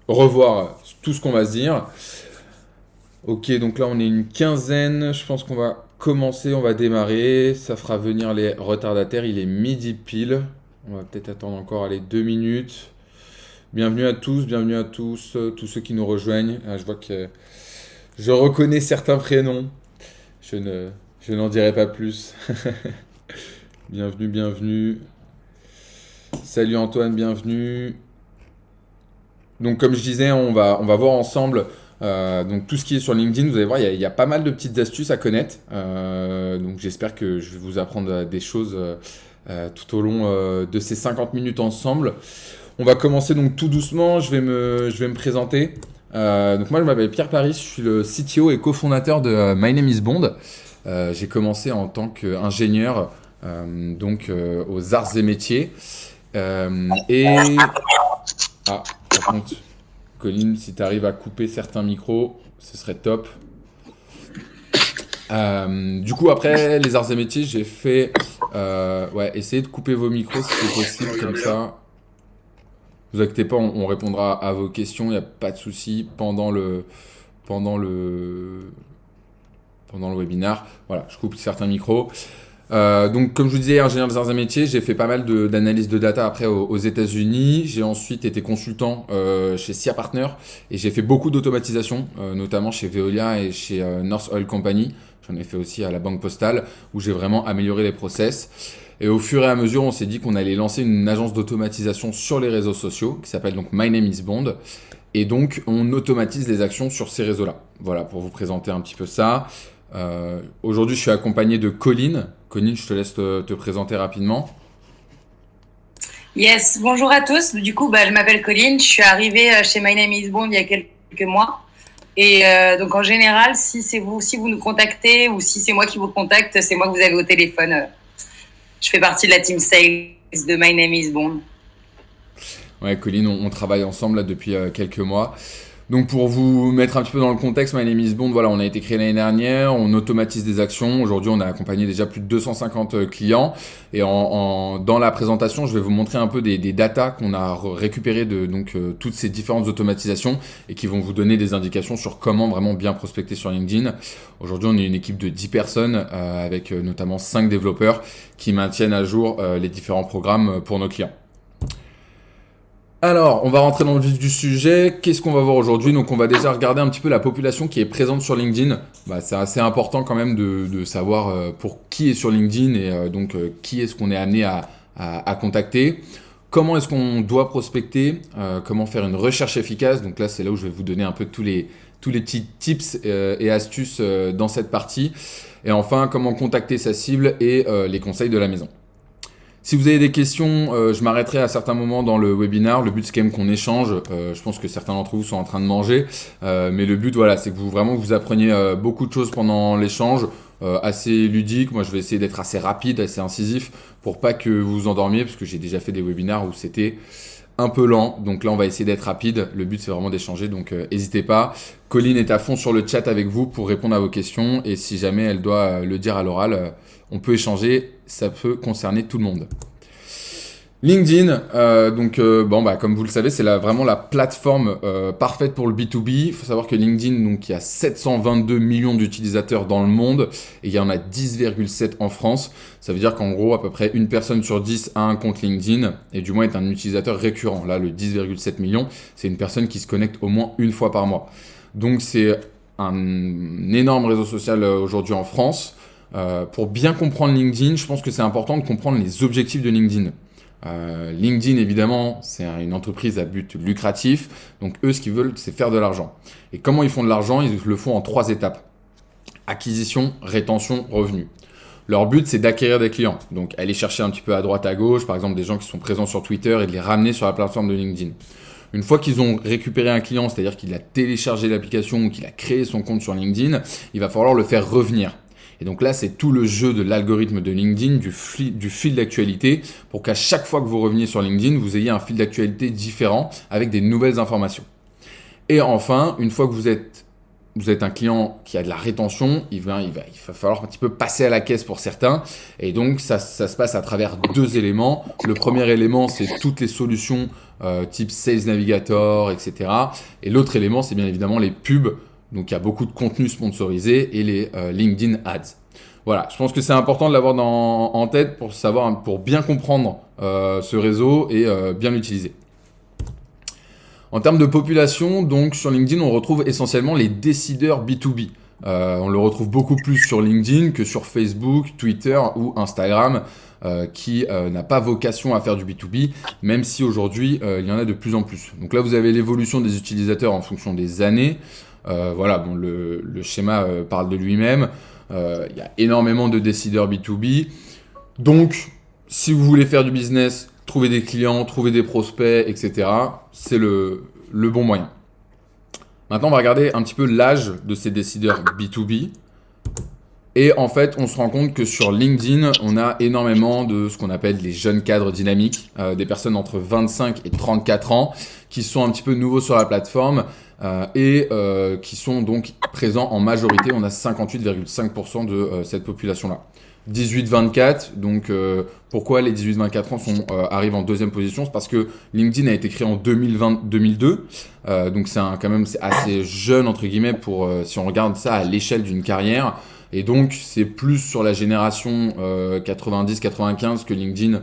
revoir tout ce qu'on va se dire. Ok, donc là on est une quinzaine, je pense qu'on va commencer, on va démarrer, ça fera venir les retardataires, il est midi pile, on va peut-être attendre encore, allez, 2 minutes. Bienvenue à tous, tous ceux qui nous rejoignent. Ah, je vois que je reconnais certains prénoms, je ne, je n'en dirai pas plus. Bienvenue, bienvenue. Salut Antoine, bienvenue. Donc comme je disais, on va voir ensemble donc tout ce qui est sur LinkedIn. Vous allez voir, il y a pas mal de petites astuces à connaître. Donc j'espère que je vais vous apprendre des choses tout au long de ces 50 minutes ensemble. On va commencer donc tout doucement. Je vais me présenter. Donc moi je m'appelle Pierre Paris, je suis le CTO et cofondateur de My Name is Bond. J'ai commencé en tant qu'ingénieur aux arts et métiers. Et par contre, Colin, si tu arrives à couper certains micros, ce serait top. Du coup, après les arts et métiers, j'ai fait. Ouais, essayez de couper vos micros si c'est possible, comme ça. Vous inquiétez pas, on répondra à vos questions, il n'y a pas de souci pendant le, pendant le webinar. Voilà, je coupe certains micros. Donc, comme je vous disais, ingénieur des arts et métiers, j'ai fait pas mal d'analyse de data après aux États-Unis. J'ai ensuite été consultant chez SIA Partner et j'ai fait beaucoup d'automatisation, notamment chez Veolia et chez North Oil Company. J'en ai fait aussi à la Banque Postale où j'ai vraiment amélioré les process. Et au fur et à mesure, on s'est dit qu'on allait lancer une agence d'automatisation sur les réseaux sociaux qui s'appelle donc My Name is Bond. Et donc, on automatise les actions sur ces réseaux-là. Voilà, pour vous présenter un petit peu ça. Aujourd'hui, je suis accompagné de Colline. Colline, je te laisse te présenter rapidement. Yes, bonjour à tous. Du coup, je m'appelle Colline. Je suis arrivée chez My Name is Bond il y a quelques mois. Et donc, en général, si vous nous contactez ou si c'est moi qui vous contacte, c'est moi que vous avez au téléphone. Je fais partie de la team sales de My Name is Bond. Ouais, Colline, on travaille ensemble là, depuis quelques mois. Donc pour vous mettre un petit peu dans le contexte, My Name is Bond, voilà, on a été créé l'année dernière, on automatise des actions. Aujourd'hui, on a accompagné déjà plus de 250 clients. Et dans la présentation, je vais vous montrer un peu des datas qu'on a récupérées de toutes ces différentes automatisations et qui vont vous donner des indications sur comment vraiment bien prospecter sur LinkedIn. Aujourd'hui, on est une équipe de 10 personnes avec notamment 5 développeurs qui maintiennent à jour les différents programmes pour nos clients. Alors, on va rentrer dans le vif du sujet. Qu'est-ce qu'on va voir aujourd'hui? Donc, on va déjà regarder un petit peu la population qui est présente sur LinkedIn. C'est assez important quand même de savoir pour qui est sur LinkedIn et qui est-ce qu'on est amené à contacter. Comment est-ce qu'on doit prospecter? Comment faire une recherche efficace? Donc là, c'est là où je vais vous donner un peu tous les petits tips et astuces dans cette partie. Et enfin, comment contacter sa cible et les conseils de la maison. Si vous avez des questions, je m'arrêterai à certains moments dans le webinar. Le but, c'est quand même qu'on échange. Je pense que certains d'entre vous sont en train de manger. Mais le but, voilà, c'est que vous appreniez beaucoup de choses pendant l'échange, assez ludique. Moi, je vais essayer d'être assez rapide, assez incisif pour pas que vous vous endormiez, parce que j'ai déjà fait des webinars où c'était un peu lent. Donc là, on va essayer d'être rapide. Le but, c'est vraiment d'échanger. Donc, n'hésitez pas. Colline est à fond sur le chat avec vous pour répondre à vos questions. Et si jamais elle doit le dire à l'oral, on peut échanger. Ça peut concerner tout le monde. LinkedIn, comme vous le savez, c'est vraiment la plateforme parfaite pour le B2B. Il faut savoir que LinkedIn, donc, il y a 722 millions d'utilisateurs dans le monde et il y en a 10,7 en France. Ça veut dire qu'en gros, à peu près une personne sur 10 a un compte LinkedIn et du moins est un utilisateur récurrent. Là, le 10,7 millions, c'est une personne qui se connecte au moins une fois par mois. Donc, c'est un énorme réseau social aujourd'hui en France. Pour bien comprendre LinkedIn, je pense que c'est important de comprendre les objectifs de LinkedIn. LinkedIn, évidemment, c'est une entreprise à but lucratif. Donc, eux, ce qu'ils veulent, c'est faire de l'argent. Et comment ils font de l'argent? Ils le font en 3 étapes. Acquisition, rétention, revenu. Leur but, c'est d'acquérir des clients. Donc, aller chercher un petit peu à droite, à gauche, par exemple, des gens qui sont présents sur Twitter et de les ramener sur la plateforme de LinkedIn. Une fois qu'ils ont récupéré un client, c'est-à-dire qu'il a téléchargé l'application ou qu'il a créé son compte sur LinkedIn, il va falloir le faire revenir. Et donc là, c'est tout le jeu de l'algorithme de LinkedIn, du fil d'actualité, pour qu'à chaque fois que vous reveniez sur LinkedIn, vous ayez un fil d'actualité différent avec des nouvelles informations. Et enfin, une fois que vous êtes vous êtes un client qui a de la rétention, il va falloir un petit peu passer à la caisse pour certains. Et donc, ça se passe à travers deux éléments. Le premier élément, c'est toutes les solutions type Sales Navigator, etc. Et l'autre élément, c'est bien évidemment les pubs. Donc, il y a beaucoup de contenu sponsorisé et les LinkedIn Ads. Voilà, je pense que c'est important de l'avoir en tête pour bien comprendre ce réseau et bien l'utiliser. En termes de population, donc sur LinkedIn, on retrouve essentiellement les décideurs B2B. On le retrouve beaucoup plus sur LinkedIn que sur Facebook, Twitter ou Instagram, qui n'a pas vocation à faire du B2B, même si aujourd'hui, il y en a de plus en plus. Donc là, vous avez l'évolution des utilisateurs en fonction des années. Voilà, bon, le schéma parle de lui-même. Il y a énormément de décideurs B2B. Donc, si vous voulez faire du business, trouver des clients, trouver des prospects, etc., c'est le bon moyen. Maintenant, on va regarder un petit peu l'âge de ces décideurs B2B. Et en fait, on se rend compte que sur LinkedIn, on a énormément de ce qu'on appelle les jeunes cadres dynamiques, des personnes entre 25 et 34 ans qui sont un petit peu nouveaux sur la plateforme et qui sont donc présents en majorité. On a 58,5% de cette population-là. 18-24, donc pourquoi les 18-24 ans arrivent en deuxième position? C'est parce que LinkedIn a été créé en 2002, donc c'est quand même assez jeune entre guillemets pour si on regarde ça à l'échelle d'une carrière. Et donc c'est plus sur la génération 90-95 que LinkedIn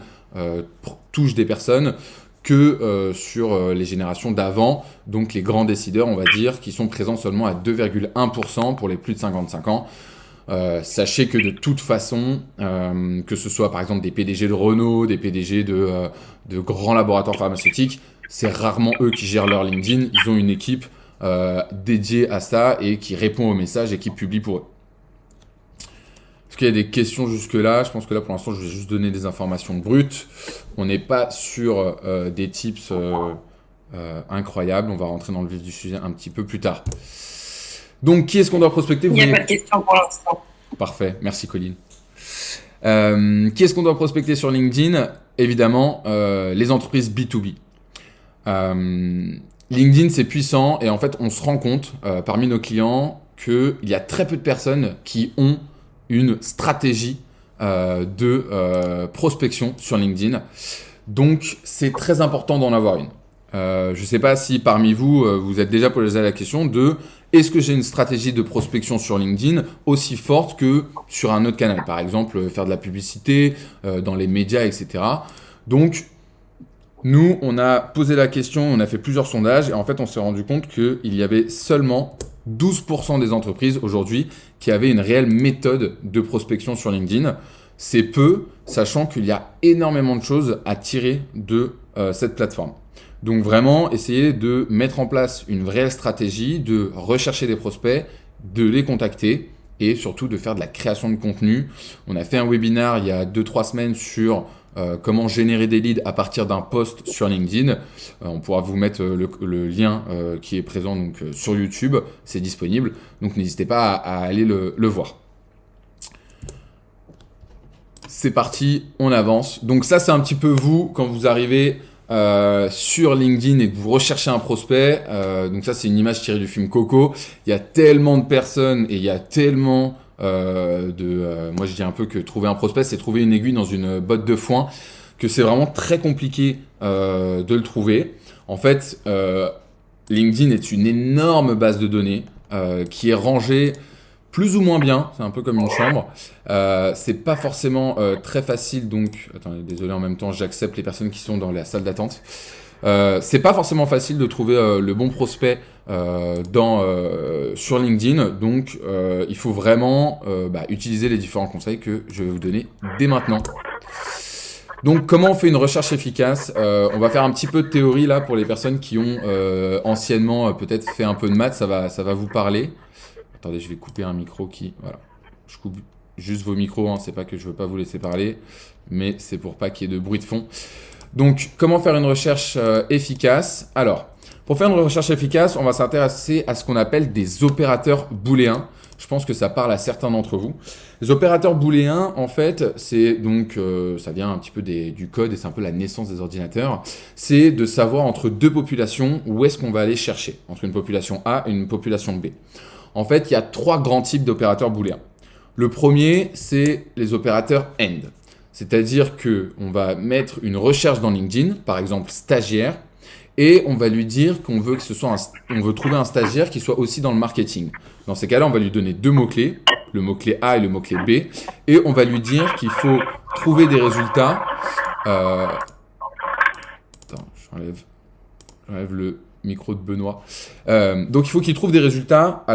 touche des personnes que sur les générations d'avant, donc les grands décideurs on va dire, qui sont présents seulement à 2,1% pour les plus de 55 ans. Sachez que de toute façon, que ce soit par exemple des PDG de Renault, des PDG de grands laboratoires pharmaceutiques, c'est rarement eux qui gèrent leur LinkedIn. Ils ont une équipe dédiée à ça et qui répond aux messages et qui publie pour eux. Est-ce qu'il y a des questions jusque-là? Je pense que là pour l'instant je vais juste donner des informations brutes. On n'est pas sur des tips incroyables. On va rentrer dans le vif du sujet un petit peu plus tard. Donc, qui est-ce qu'on doit prospecter? Il n'y a pas de question pour l'instant. Parfait, merci Colline. Qui est-ce qu'on doit prospecter sur LinkedIn? Évidemment, les entreprises B2B. LinkedIn, c'est puissant et en fait, on se rend compte parmi nos clients qu'il y a très peu de personnes qui ont une stratégie de prospection sur LinkedIn. Donc, c'est très important d'en avoir une. Je ne sais pas si parmi vous, vous êtes déjà posé la question de est-ce que j'ai une stratégie de prospection sur LinkedIn aussi forte que sur un autre canal? Par exemple, faire de la publicité dans les médias, etc. Donc, nous, on a posé la question, on a fait plusieurs sondages et en fait, on s'est rendu compte qu'il y avait seulement 12% des entreprises aujourd'hui qui avaient une réelle méthode de prospection sur LinkedIn. C'est peu, sachant qu'il y a énormément de choses à tirer de cette plateforme. Donc vraiment, essayer de mettre en place une vraie stratégie, de rechercher des prospects, de les contacter et surtout de faire de la création de contenu. On a fait un webinaire il y a 2-3 semaines sur comment générer des leads à partir d'un post sur LinkedIn. On pourra vous mettre le lien qui est présent donc, sur YouTube, c'est disponible. Donc n'hésitez pas à aller le voir. C'est parti, on avance. Donc ça, c'est un petit peu vous quand vous arrivez sur LinkedIn et que vous recherchez un prospect. Donc ça, c'est une image tirée du film Coco. Il y a tellement de personnes et il y a tellement moi, je dis un peu que trouver un prospect, c'est trouver une aiguille dans une botte de foin, que c'est vraiment très compliqué de le trouver. En fait, LinkedIn est une énorme base de données qui est rangée plus ou moins bien, c'est un peu comme une chambre. C'est pas forcément très facile, donc attendez, désolé, en même temps j'accepte les personnes qui sont dans la salle d'attente. C'est pas forcément facile de trouver le bon prospect sur LinkedIn, donc il faut vraiment utiliser les différents conseils que je vais vous donner dès maintenant. Donc comment on fait une recherche efficace? On va faire un petit peu de théorie là pour les personnes qui ont anciennement peut-être fait un peu de maths, ça va vous parler. Attendez, je vais couper un micro voilà. Je coupe juste vos micros, hein. C'est pas que je veux pas vous laisser parler, mais c'est pour pas qu'il y ait de bruit de fond. Donc, comment faire une recherche efficace? Alors, pour faire une recherche efficace, on va s'intéresser à ce qu'on appelle des opérateurs booléens. Je pense que ça parle à certains d'entre vous. Les opérateurs booléens, en fait, c'est donc, ça vient un petit peu du code et c'est un peu la naissance des ordinateurs. C'est de savoir entre deux populations où est-ce qu'on va aller chercher, entre une population A et une population B. En fait, il y a 3 grands types d'opérateurs booléens. Le premier, c'est les opérateurs AND. C'est-à-dire qu'on va mettre une recherche dans LinkedIn, par exemple stagiaire, et on va lui dire qu'on veut on veut trouver un stagiaire qui soit aussi dans le marketing. Dans ces cas-là, on va lui donner 2 mots-clés, le mot-clé A et le mot-clé B, et on va lui dire qu'il faut trouver des résultats. Attends, j'enlève le micro de Benoît. Donc il faut qu'il trouve des résultats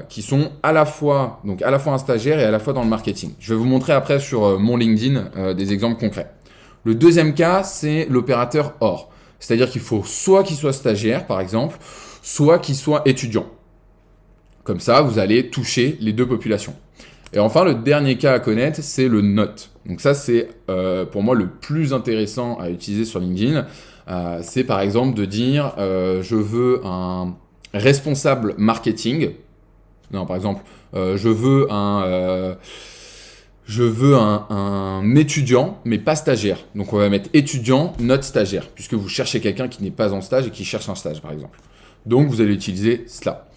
qui sont à la fois un stagiaire et à la fois dans le marketing. Je vais vous montrer après sur mon LinkedIn des exemples concrets. Le deuxième cas, c'est l'opérateur OR. C'est-à-dire qu'il faut soit qu'il soit stagiaire, par exemple, soit qu'il soit étudiant. Comme ça, vous allez toucher les 2 populations. Et enfin, le dernier cas à connaître, c'est le NOT. Donc ça, c'est pour moi le plus intéressant à utiliser sur LinkedIn. C'est par exemple de dire je veux un responsable marketing. Non, par exemple, je veux un étudiant, mais pas stagiaire. Donc on va mettre étudiant, not stagiaire, puisque vous cherchez quelqu'un qui n'est pas en stage et qui cherche un stage, par exemple. Donc vous allez utiliser cela.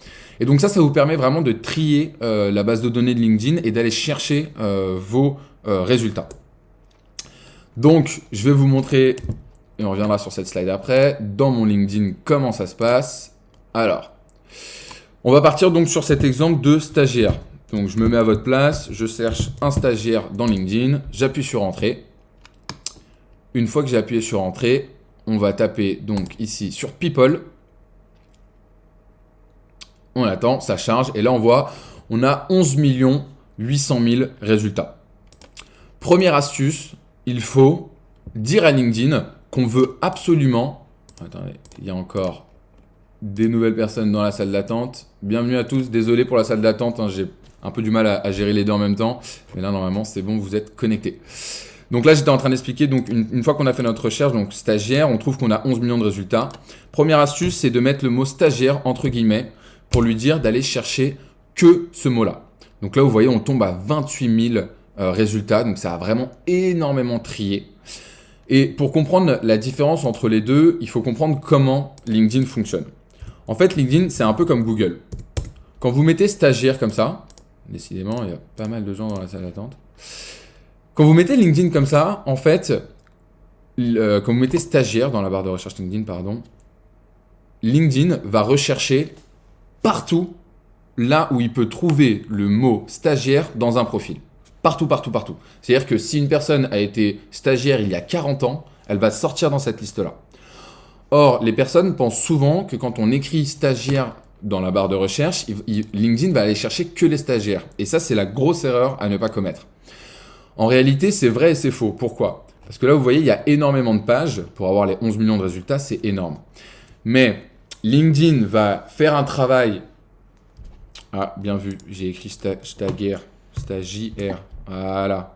Et donc ça vous permet vraiment de trier la base de données de LinkedIn et d'aller chercher vos résultats. Donc je vais vous montrer, et on reviendra sur cette slide après, dans mon LinkedIn, comment ça se passe. Alors, on va partir donc sur cet exemple de stagiaire. Donc je me mets à votre place, je cherche un stagiaire dans LinkedIn, j'appuie sur Entrée. Une fois que j'ai appuyé sur Entrée, on va taper donc ici sur People. On attend, ça charge, et là on voit, on a 11 800 000 résultats. Première astuce, il faut dire à LinkedIn qu'on veut absolument... Attendez, il y a encore des nouvelles personnes dans la salle d'attente. Bienvenue à tous, désolé pour la salle d'attente, hein, j'ai un peu du mal à gérer les deux en même temps. Mais là, normalement, c'est bon, vous êtes connectés. Donc là, j'étais en train d'expliquer, donc une fois qu'on a fait notre recherche, donc stagiaire, on trouve qu'on a 11 millions de résultats. Première astuce, c'est de mettre le mot stagiaire entre guillemets pour lui dire d'aller chercher que ce mot-là. Donc là, vous voyez, on tombe à 28 000 résultats. Donc ça a vraiment énormément trié. Et pour comprendre la différence entre les deux, il faut comprendre comment LinkedIn fonctionne. En fait, LinkedIn, c'est un peu comme Google. Quand vous mettez stagiaire comme ça, décidément, il y a pas mal de gens dans la salle d'attente. Quand vous mettez LinkedIn comme ça, en fait, quand vous mettez stagiaire dans la barre de recherche LinkedIn, LinkedIn va rechercher partout là où il peut trouver le mot stagiaire dans un profil. Partout, partout, partout. C'est-à-dire que si une personne a été stagiaire il y a 40 ans, elle va sortir dans cette liste-là. Or, les personnes pensent souvent que quand on écrit stagiaire dans la barre de recherche, LinkedIn va aller chercher que les stagiaires. Et ça, c'est la grosse erreur à ne pas commettre. En réalité, c'est vrai et c'est faux. Pourquoi ? Parce que là, vous voyez, il y a énormément de pages. Pour avoir les 11 millions de résultats, c'est énorme. Mais LinkedIn va faire un travail... Ah, bien vu, j'ai écrit stagiaire. Voilà.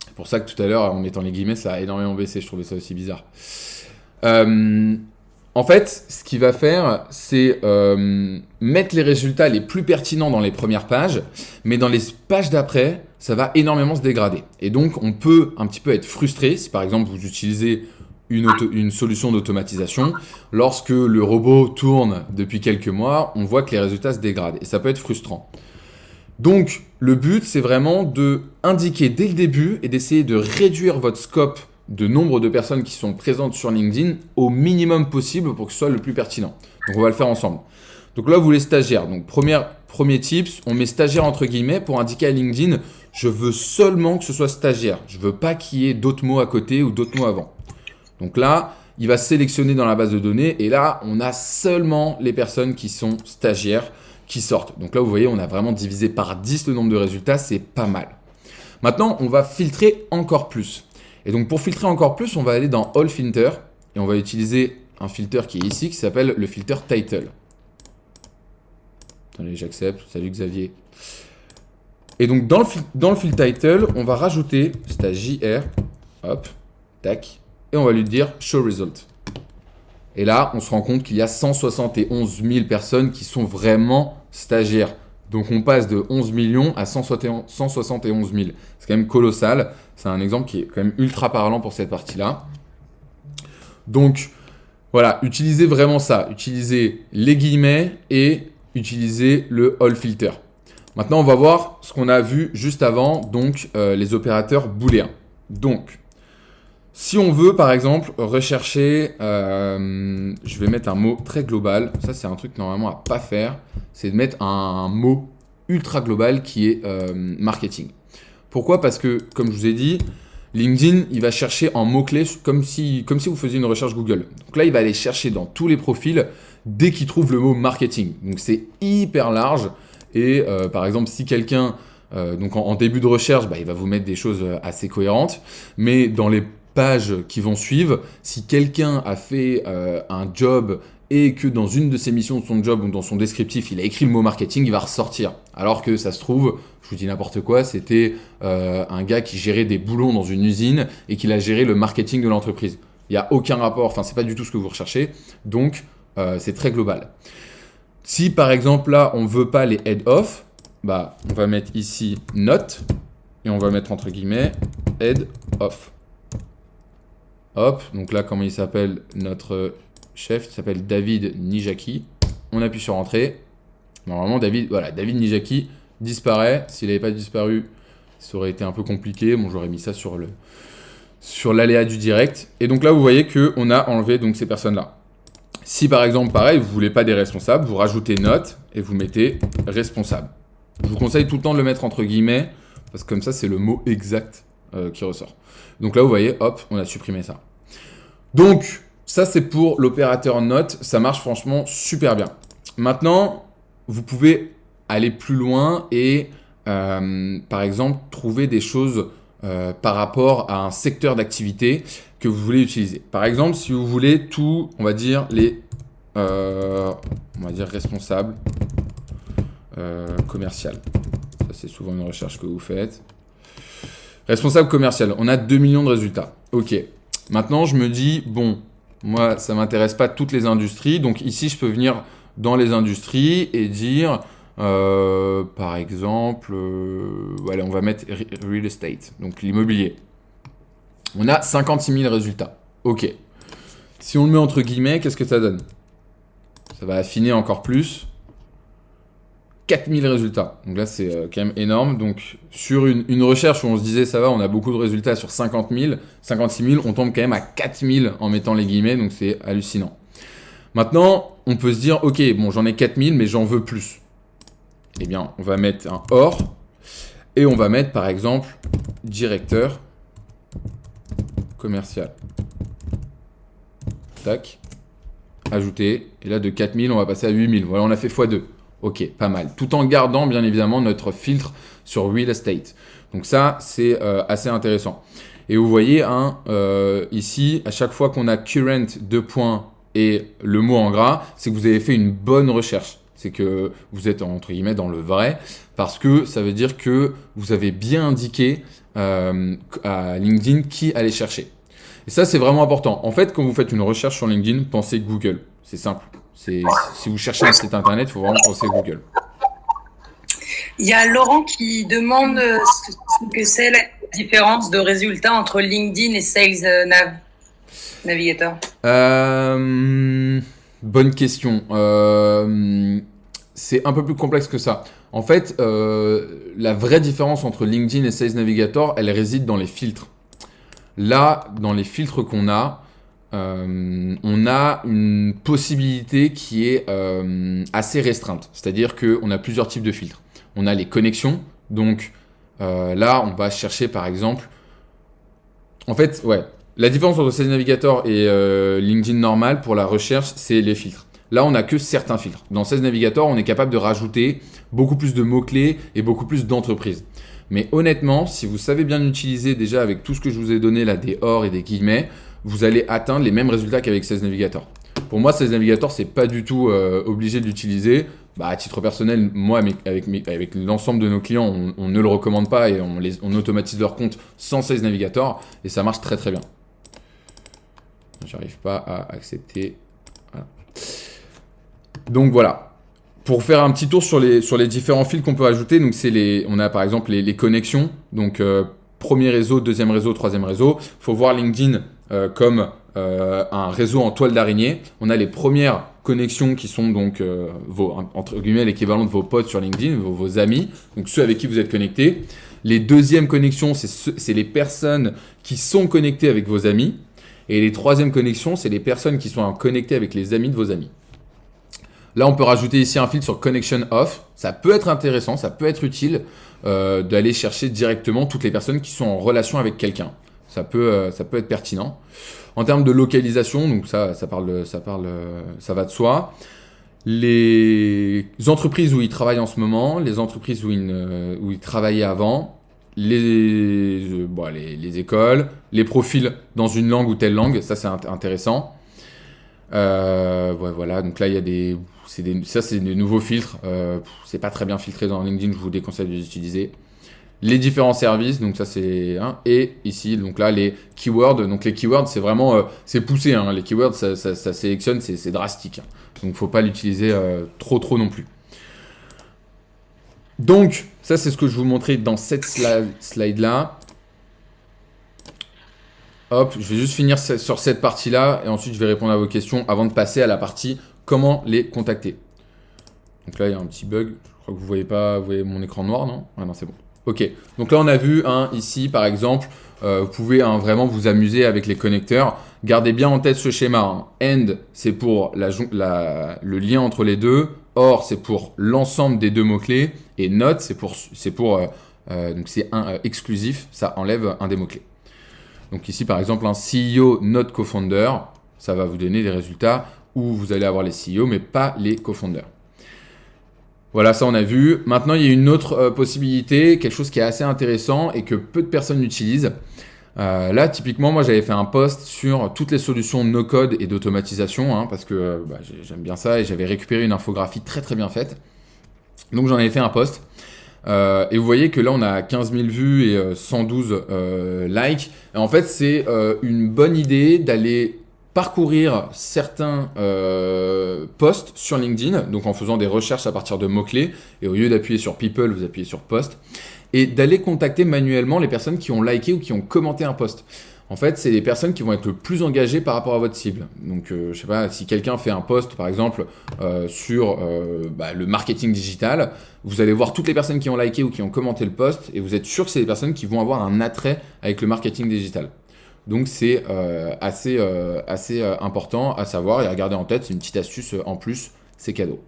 C'est pour ça que tout à l'heure, en mettant les guillemets, ça a énormément baissé. Je trouvais ça aussi bizarre. En fait, ce qu'il va faire, c'est mettre les résultats les plus pertinents dans les premières pages, mais dans les pages d'après, ça va énormément se dégrader. Et donc, on peut un petit peu être frustré si par exemple vous utilisez une solution d'automatisation. Lorsque le robot tourne depuis quelques mois, on voit que les résultats se dégradent et ça peut être frustrant. Donc, le but, c'est vraiment de indiquer dès le début et d'essayer de réduire votre scope de nombre de personnes qui sont présentes sur LinkedIn au minimum possible pour que ce soit le plus pertinent. Donc, on va le faire ensemble. Donc là, vous voulez stagiaire. Donc, premier tips, on met stagiaire entre guillemets pour indiquer à LinkedIn, je veux seulement que ce soit stagiaire. Je veux pas qu'il y ait d'autres mots à côté ou d'autres mots avant. Donc là, il va sélectionner dans la base de données et là, on a seulement les personnes qui sont stagiaires qui sortent. Donc là, vous voyez, on a vraiment divisé par 10 le nombre de résultats, c'est pas mal. Maintenant, on va filtrer encore plus. Et donc, pour filtrer encore plus, on va aller dans All Filter et on va utiliser un filter qui est ici, qui s'appelle le filter Title. Attendez, j'accepte. Salut Xavier. Et donc, dans le filter Title, on va rajouter stagiaire. Hop, tac. Et on va lui dire Show Result. Et là, on se rend compte qu'il y a 171 000 personnes qui sont vraiment stagiaires. Donc, on passe de 11 millions à 171 000. C'est quand même colossal. C'est un exemple qui est quand même ultra parlant pour cette partie-là. Donc, voilà, utilisez vraiment ça. Utilisez les guillemets et utiliser le all filter. Maintenant, on va voir ce qu'on a vu juste avant, donc les opérateurs booléens. Donc, si on veut, par exemple, rechercher, je vais mettre un mot très global. Ça, c'est un truc normalement à pas faire. C'est de mettre un mot ultra global qui est marketing. Pourquoi? Parce que, comme je vous ai dit, LinkedIn, il va chercher en mots-clés comme si vous faisiez une recherche Google. Donc là, il va aller chercher dans tous les profils dès qu'il trouve le mot marketing. Donc c'est hyper large. Et par exemple, si quelqu'un, donc en début de recherche, il va vous mettre des choses assez cohérentes. Mais dans les pages qui vont suivre, si quelqu'un a fait un job et que dans une de ses missions de son job ou dans son descriptif, il a écrit le mot marketing, il va ressortir. Alors que ça se trouve, je vous dis n'importe quoi, c'était un gars qui gérait des boulons dans une usine et qui a géré le marketing de l'entreprise. Il n'y a aucun rapport, enfin c'est pas du tout ce que vous recherchez, donc c'est très global. Si par exemple là, on ne veut pas les head off, on va mettre ici note et on va mettre entre guillemets head off. Hop, donc là comment il s'appelle notre chef, il s'appelle David Nijaki. On appuie sur entrée. Normalement David Nijaki disparaît. S'il n'avait pas disparu, ça aurait été un peu compliqué. Bon, j'aurais mis ça sur l'aléa du direct. Et donc là, vous voyez qu'on a enlevé donc ces personnes-là. Si par exemple, pareil, vous ne voulez pas des responsables, vous rajoutez note et vous mettez responsable. Je vous conseille tout le temps de le mettre entre guillemets, parce que comme ça, c'est le mot exact qui ressort. Donc là, vous voyez, hop, on a supprimé ça. Donc, ça, c'est pour l'opérateur note. Ça marche franchement super bien. Maintenant, vous pouvez aller plus loin et, par exemple, trouver des choses par rapport à un secteur d'activité que vous voulez utiliser. Par exemple, si vous voulez tout, on va dire, responsables commercial. Ça, c'est souvent une recherche que vous faites. Responsable commercial, on a 2 millions de résultats. Ok. Maintenant, je me dis, bon, moi, ça ne m'intéresse pas toutes les industries. Donc ici, je peux venir dans les industries et dire, par exemple, voilà, on va mettre real estate, donc l'immobilier. On a 56 000 résultats. Ok. Si on le met entre guillemets, qu'est-ce que ça donne? Ça va affiner encore plus. 4000 résultats. Donc là, c'est quand même énorme. Donc, sur une recherche où on se disait, ça va, on a beaucoup de résultats sur 50 000, 56 000, on tombe quand même à 4000 en mettant les guillemets. Donc, c'est hallucinant. Maintenant, on peut se dire, ok, bon, j'en ai 4000, mais j'en veux plus. Eh bien, on va mettre un OR et on va mettre, par exemple, directeur commercial. Tac. Ajouter. Et là, de 4000, on va passer à 8000. Voilà, on a fait x2. Ok, pas mal. Tout en gardant bien évidemment notre filtre sur real estate. Donc ça, c'est assez intéressant. Et vous voyez, ici, à chaque fois qu'on a current 2 points et le mot en gras, c'est que vous avez fait une bonne recherche. C'est que vous êtes entre guillemets dans le vrai parce que ça veut dire que vous avez bien indiqué à LinkedIn qui aller chercher. Et ça, c'est vraiment important. En fait, quand vous faites une recherche sur LinkedIn, pensez Google. C'est simple. Si vous cherchez un site internet, il faut vraiment penser Google. Il y a Laurent qui demande ce que c'est la différence de résultats entre LinkedIn et Sales Navigator. Bonne question. C'est un peu plus complexe que ça. En fait, la vraie différence entre LinkedIn et Sales Navigator, elle réside dans les filtres. Là, dans les filtres qu'on a, on a une possibilité qui est assez restreinte. C'est-à-dire qu'on a plusieurs types de filtres. On a les connexions. Donc là, on va chercher par exemple... En fait, ouais, la différence entre Sales Navigator et LinkedIn normal pour la recherche, c'est les filtres. Là, on n'a que certains filtres. Dans Sales Navigator, on est capable de rajouter beaucoup plus de mots-clés et beaucoup plus d'entreprises. Mais honnêtement, si vous savez bien utiliser déjà avec tout ce que je vous ai donné là, des OR et des guillemets, vous allez atteindre les mêmes résultats qu'avec Sales Navigator. Pour moi, Sales Navigator, c'est pas du tout obligé de l'utiliser. À titre personnel, moi, avec l'ensemble de nos clients, on ne le recommande pas et on automatise leur compte sans Sales Navigator et ça marche très très bien. J'arrive pas à accepter. Voilà. Donc voilà. Pour faire un petit tour sur les différents fils qu'on peut ajouter, donc on a par exemple les connexions, donc premier réseau, deuxième réseau, troisième réseau. Il faut voir LinkedIn comme un réseau en toile d'araignée. On a les premières connexions qui sont donc entre guillemets l'équivalent de vos potes sur LinkedIn, vos amis, donc ceux avec qui vous êtes connectés. Les deuxièmes connexions, c'est les personnes qui sont connectées avec vos amis. Et les troisièmes connexions, c'est les personnes qui sont connectées avec les amis de vos amis. Là, on peut rajouter ici un filtre sur Connection Off. Ça peut être intéressant, ça peut être utile d'aller chercher directement toutes les personnes qui sont en relation avec quelqu'un. Ça peut être pertinent. En termes de localisation, donc ça va de soi. Les entreprises où ils travaillent en ce moment, les entreprises où ils travaillaient avant, les écoles, les profils dans une langue ou telle langue, ça c'est intéressant. Voilà, donc là il y a c'est des nouveaux filtres. C'est pas très bien filtré dans LinkedIn, je vous déconseille de les utiliser. Les différents services, donc ça c'est et ici donc là les keywords. Donc les keywords c'est vraiment c'est poussé. Les keywords ça sélectionne, c'est drastique. Donc faut pas l'utiliser trop non plus. Donc ça c'est ce que je vous montrais dans cette slide là. Hop, je vais juste finir sur cette partie là et ensuite je vais répondre à vos questions avant de passer à la partie comment les contacter. Donc là il y a un petit bug. Je crois que vous voyez mon écran noir, non? Ah non, c'est bon. Ok, donc là on a vu ici par exemple, vous pouvez vraiment vous amuser avec les connecteurs. Gardez bien en tête ce schéma. End, c'est pour le lien entre les deux. Or, c'est pour l'ensemble des deux mots-clés. Et Not, donc c'est exclusif, ça enlève un des mots-clés. Donc ici par exemple, un CEO, not co-founder, ça va vous donner des résultats où vous allez avoir les CEO mais pas les co-founders. Voilà, ça on a vu. Maintenant, il y a une autre possibilité, quelque chose qui est assez intéressant et que peu de personnes utilisent. Là, typiquement, moi j'avais fait un post sur toutes les solutions no-code et d'automatisation, parce que j'aime bien ça et j'avais récupéré une infographie très très bien faite. Donc j'en avais fait un post. Et vous voyez que là on a 15 000 vues et 112 likes. Et en fait, c'est une bonne idée d'aller parcourir certains posts sur LinkedIn, donc en faisant des recherches à partir de mots-clés, et au lieu d'appuyer sur People, vous appuyez sur Post, et d'aller contacter manuellement les personnes qui ont liké ou qui ont commenté un post. En fait, c'est les personnes qui vont être le plus engagées par rapport à votre cible. Donc, je sais pas, si quelqu'un fait un post, par exemple, sur le marketing digital, vous allez voir toutes les personnes qui ont liké ou qui ont commenté le post, et vous êtes sûr que c'est des personnes qui vont avoir un attrait avec le marketing digital. Donc c'est assez important à savoir et à garder en tête. C'est une petite astuce en plus, c'est cadeau.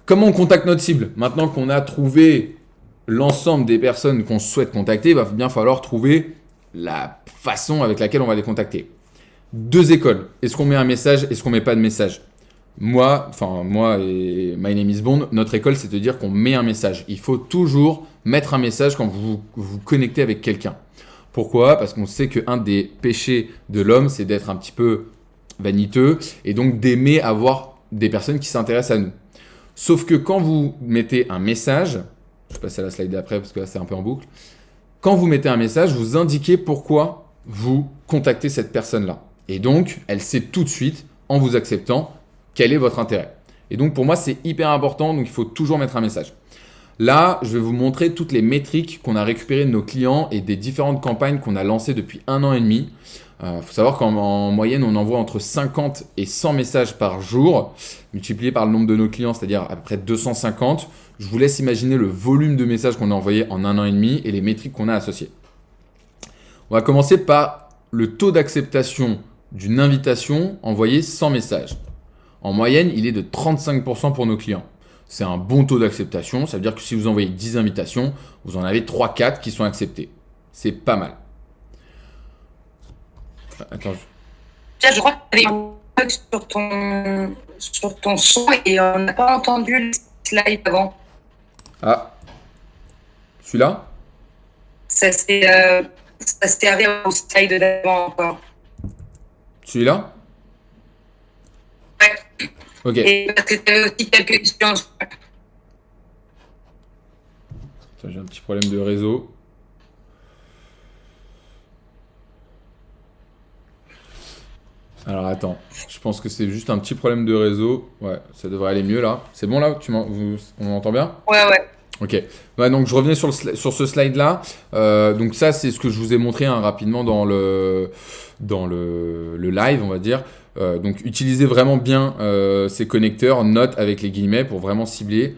Comment on contacte notre cible? Maintenant qu'on a trouvé l'ensemble des personnes qu'on souhaite contacter, il va bien falloir trouver la façon avec laquelle on va les contacter. Deux écoles. Est-ce qu'on met un message? Est-ce qu'on met pas de message? Moi et My Name is Bond, notre école, c'est de dire qu'on met un message. Il faut toujours mettre un message quand vous vous connectez avec quelqu'un. Pourquoi? Parce qu'on sait qu'un des péchés de l'homme, c'est d'être un petit peu vaniteux et donc d'aimer avoir des personnes qui s'intéressent à nous. Sauf que quand vous mettez un message, je passe à la slide d'après parce que là c'est un peu en boucle, quand vous mettez un message, vous indiquez pourquoi vous contactez cette personne-là. Et donc, elle sait tout de suite, en vous acceptant, quel est votre intérêt. Et donc pour moi, c'est hyper important, donc il faut toujours mettre un message. Là, je vais vous montrer toutes les métriques qu'on a récupérées de nos clients et des différentes campagnes qu'on a lancées depuis 1 an et demi. Faut savoir qu'en moyenne, on envoie entre 50 et 100 messages par jour, multiplié par le nombre de nos clients, c'est-à-dire à peu près 250. Je vous laisse imaginer le volume de messages qu'on a envoyé en 1 an et demi et les métriques qu'on a associées. On va commencer par le taux d'acceptation d'une invitation envoyée sans message. En moyenne, il est de 35% pour nos clients. C'est un bon taux d'acceptation. Ça veut dire que si vous envoyez 10 invitations, vous en avez 3-4 qui sont acceptées. C'est pas mal. Attends. Je crois que tu avais un bug sur ton son et on n'a pas entendu le slide avant. Ah. Celui-là? Ça s'est arrivé au slide d'avant encore. Celui-là? Ouais. Ok. Et parce que tu avais aussi quelques questions. Attends, j'ai un petit problème de réseau. Alors attends, je pense que c'est juste un petit problème de réseau. Ouais, ça devrait aller mieux là. C'est bon là? On m'entend bien? Ouais. Ok. Ouais, donc je reviens sur ce slide là. Donc ça, c'est ce que je vous ai montré rapidement dans le live, on va dire. Donc utilisez vraiment bien ces connecteurs, note avec les guillemets pour vraiment cibler.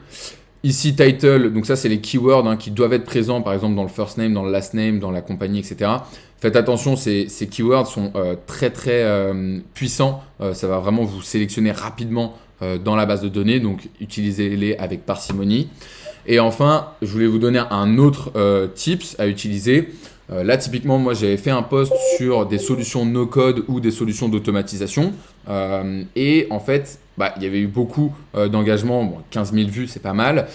Ici, title, donc ça, c'est les keywords qui doivent être présents, par exemple, dans le first name, dans le last name, dans la compagnie, etc. Faites attention, ces keywords sont très, très puissants. Ça va vraiment vous sélectionner rapidement dans la base de données, donc utilisez-les avec parcimonie. Et enfin, je voulais vous donner un autre tips à utiliser. Là, typiquement, moi, j'avais fait un post sur des solutions no-code ou des solutions d'automatisation. Et en fait, il y avait eu beaucoup d'engagement, 15 000 vues, c'est pas mal,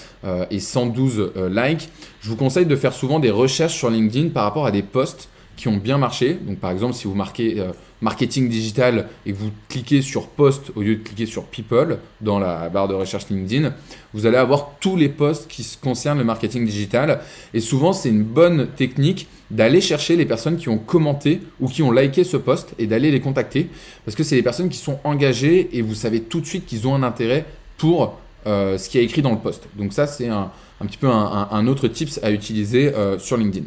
et 112 likes. Je vous conseille de faire souvent des recherches sur LinkedIn par rapport à des posts qui ont bien marché. Donc, par exemple, si vous marquez marketing digital et que vous cliquez sur post au lieu de cliquer sur people dans la barre de recherche LinkedIn, vous allez avoir tous les posts qui concernent le marketing digital. Et souvent, c'est une bonne technique d'aller chercher les personnes qui ont commenté ou qui ont liké ce post et d'aller les contacter parce que c'est les personnes qui sont engagées et vous savez tout de suite qu'ils ont un intérêt pour ce qui est écrit dans le post. Donc ça, c'est un petit peu un autre tips à utiliser sur LinkedIn.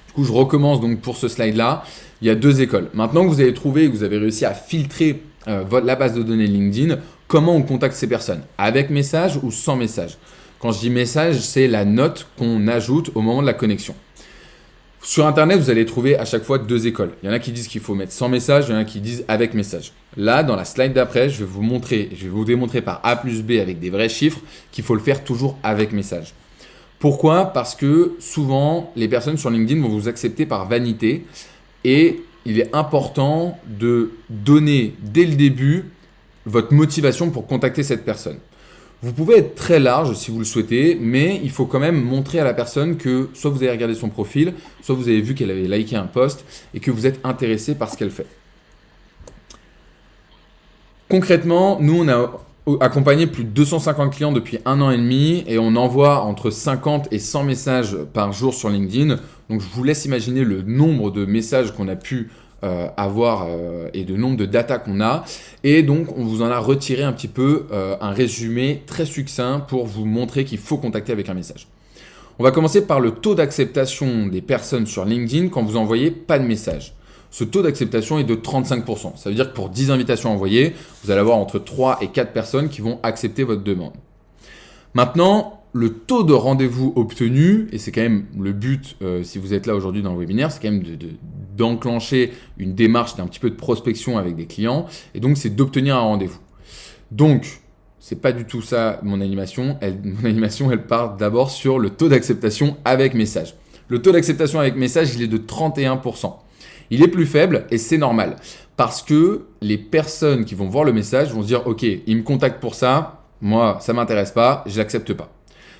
Du coup, je recommence donc pour ce slide-là. Il y a 2 écoles. Maintenant que vous avez trouvé, que vous avez réussi à filtrer la base de données LinkedIn, comment on contacte ces personnes? Avec message ou sans message? Quand je dis message, c'est la note qu'on ajoute au moment de la connexion. Sur Internet, vous allez trouver à chaque fois 2 écoles. Il y en a qui disent qu'il faut mettre sans message, il y en a qui disent avec message. Là, dans la slide d'après, je vais vous démontrer par A plus B avec des vrais chiffres qu'il faut le faire toujours avec message. Pourquoi? Parce que souvent, les personnes sur LinkedIn vont vous accepter par vanité et il est important de donner dès le début votre motivation pour contacter cette personne. Vous pouvez être très large si vous le souhaitez, mais il faut quand même montrer à la personne que soit vous avez regardé son profil, soit vous avez vu qu'elle avait liké un post et que vous êtes intéressé par ce qu'elle fait. Concrètement, nous, on a accompagné plus de 250 clients depuis 1 an et demi et on envoie entre 50 et 100 messages par jour sur LinkedIn. Donc, je vous laisse imaginer le nombre de messages qu'on a pu avoir et de nombre de data qu'on a. Et donc, on vous en a retiré un petit peu un résumé très succinct pour vous montrer qu'il faut contacter avec un message. On va commencer par le taux d'acceptation des personnes sur LinkedIn quand vous envoyez pas de message. Ce taux d'acceptation est de 35%. Ça veut dire que pour 10 invitations envoyées, vous allez avoir entre 3 et 4 personnes qui vont accepter votre demande. Maintenant, le taux de rendez-vous obtenu, et c'est quand même le but si vous êtes là aujourd'hui dans le webinaire, c'est quand même d'enclencher une démarche d'un petit peu de prospection avec des clients, et donc c'est d'obtenir un rendez-vous. Donc, c'est pas du tout ça mon animation. Mon animation, elle part d'abord sur le taux d'acceptation avec message. Le taux d'acceptation avec message, il est de 31%. Il est plus faible et c'est normal parce que les personnes qui vont voir le message vont se dire « Ok, il me contacte pour ça, moi ça m'intéresse pas, je l'accepte pas ».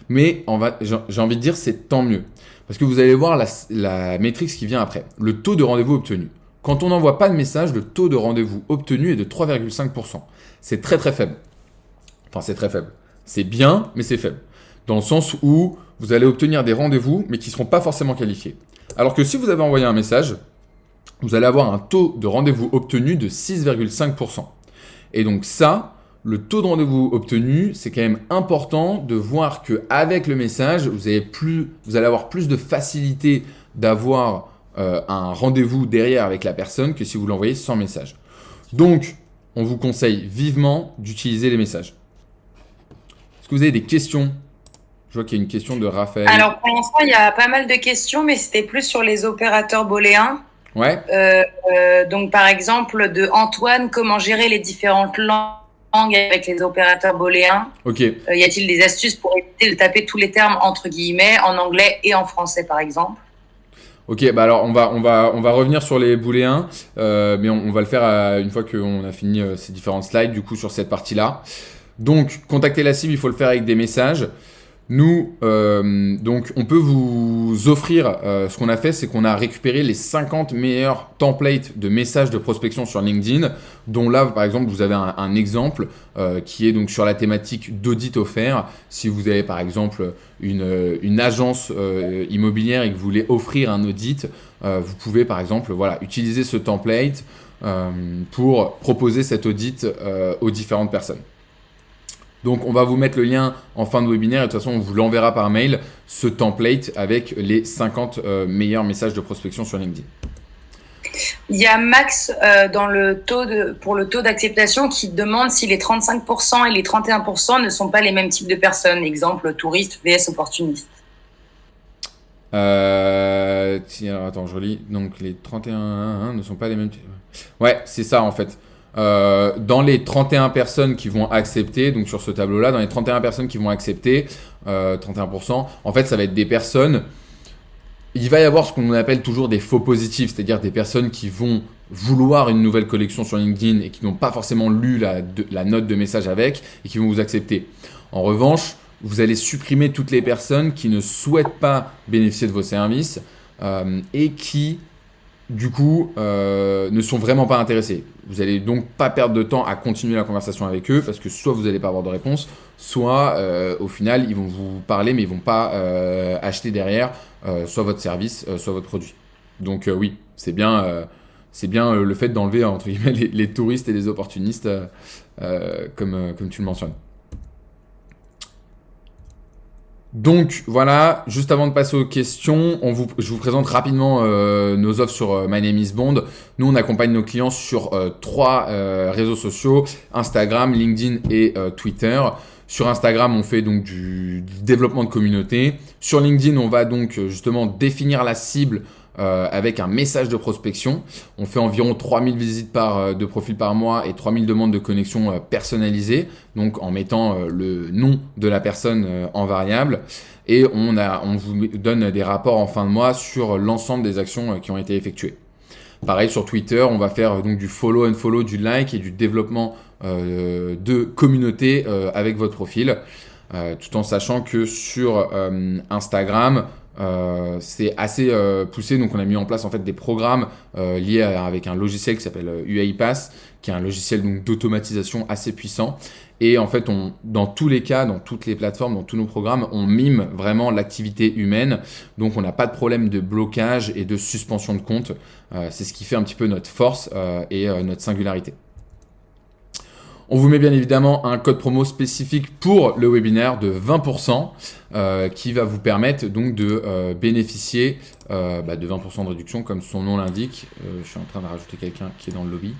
Mais j'ai envie de dire c'est tant mieux parce que vous allez voir la métrique qui vient après, le taux de rendez-vous obtenu. Quand on n'envoie pas de message, le taux de rendez-vous obtenu est de 3,5%. C'est très très faible. Enfin c'est très faible. C'est bien mais c'est faible. Dans le sens où vous allez obtenir des rendez-vous mais qui ne seront pas forcément qualifiés. Alors que si vous avez envoyé un message, vous allez avoir un taux de rendez-vous obtenu de 6,5%. Et donc ça, le taux de rendez-vous obtenu, c'est quand même important de voir qu'avec le message, vous allez avoir plus de facilité d'avoir un rendez-vous derrière avec la personne que si vous l'envoyez sans message. Donc, on vous conseille vivement d'utiliser les messages. Est-ce que vous avez des questions? Je vois qu'il y a une question de Raphaël. Alors, pour l'instant, il y a pas mal de questions, mais c'était plus sur les opérateurs booléens. Ouais. Donc, par exemple, de Antoine, comment gérer les différentes langues avec les opérateurs booléens? Ok. Y a-t-il des astuces pour éviter de taper tous les termes entre guillemets en anglais et en français, par exemple? Ok, alors on va revenir sur les booléens, mais on va le faire une fois qu'on a fini ces différentes slides, du coup, sur cette partie-là. Donc, contacter la cible, il faut le faire avec des messages. Nous, donc, on peut vous offrir, ce qu'on a fait, c'est qu'on a récupéré les 50 meilleurs templates de messages de prospection sur LinkedIn, dont là, par exemple, vous avez un exemple qui est donc sur la thématique d'audit offert. Si vous avez, par exemple, une agence immobilière et que vous voulez offrir un audit, vous pouvez, par exemple, utiliser ce template pour proposer cet audit aux différentes personnes. Donc, on va vous mettre le lien en fin de webinaire et de toute façon, on vous l'enverra par mail, ce template avec les 50 meilleurs messages de prospection sur LinkedIn. Il y a Max pour le taux d'acceptation qui demande si les 35% et les 31% ne sont pas les mêmes types de personnes. Exemple, touristes vs opportunistes. Alors, attends, je relis. Donc les 31 ne sont pas les mêmes. Ouais, c'est ça en fait. Dans les 31 personnes qui vont accepter, donc sur ce tableau-là, dans les 31 personnes qui vont accepter, 31%, en fait, ça va être des personnes. Il va y avoir ce qu'on appelle toujours des faux positifs, c'est-à-dire des personnes qui vont vouloir une nouvelle collection sur LinkedIn et qui n'ont pas forcément lu la note de message avec et qui vont vous accepter. En revanche, vous allez supprimer toutes les personnes qui ne souhaitent pas bénéficier de vos services et qui, du coup, ne sont vraiment pas intéressés. Vous allez donc pas perdre de temps à continuer la conversation avec eux parce que soit vous n'allez pas avoir de réponse, soit au final ils vont vous parler mais ils vont pas acheter derrière soit votre service, soit votre produit. Donc oui, c'est bien le fait d'enlever entre guillemets les touristes et les opportunistes comme tu le mentionnes. Donc voilà, juste avant de passer aux questions, je vous présente rapidement nos offres sur My Name is Bond. Nous, on accompagne nos clients sur 3 réseaux sociaux, Instagram, LinkedIn et Twitter. Sur Instagram, on fait donc du développement de communauté. Sur LinkedIn, on va donc justement définir la cible avec un message de prospection. On fait environ 3000 visites de profil par mois et 3000 demandes de connexion personnalisées, donc en mettant le nom de la personne en variable. Et on vous donne des rapports en fin de mois sur l'ensemble des actions qui ont été effectuées. Pareil sur Twitter, on va faire donc du follow and follow, du like et du développement de communauté avec votre profil, tout en sachant que sur Instagram, c'est assez poussé, donc on a mis en place en fait des programmes liés avec un logiciel qui s'appelle UiPath, qui est un logiciel donc d'automatisation assez puissant. Et en fait, dans tous les cas, dans toutes les plateformes, dans tous nos programmes, on mime vraiment l'activité humaine. Donc, on n'a pas de problème de blocage et de suspension de compte. C'est ce qui fait un petit peu notre force et notre singularité. On vous met bien évidemment un code promo spécifique pour le webinaire de 20% qui va vous permettre donc de bénéficier de 20% de réduction comme son nom l'indique. Je suis en train de rajouter quelqu'un qui est dans le lobby.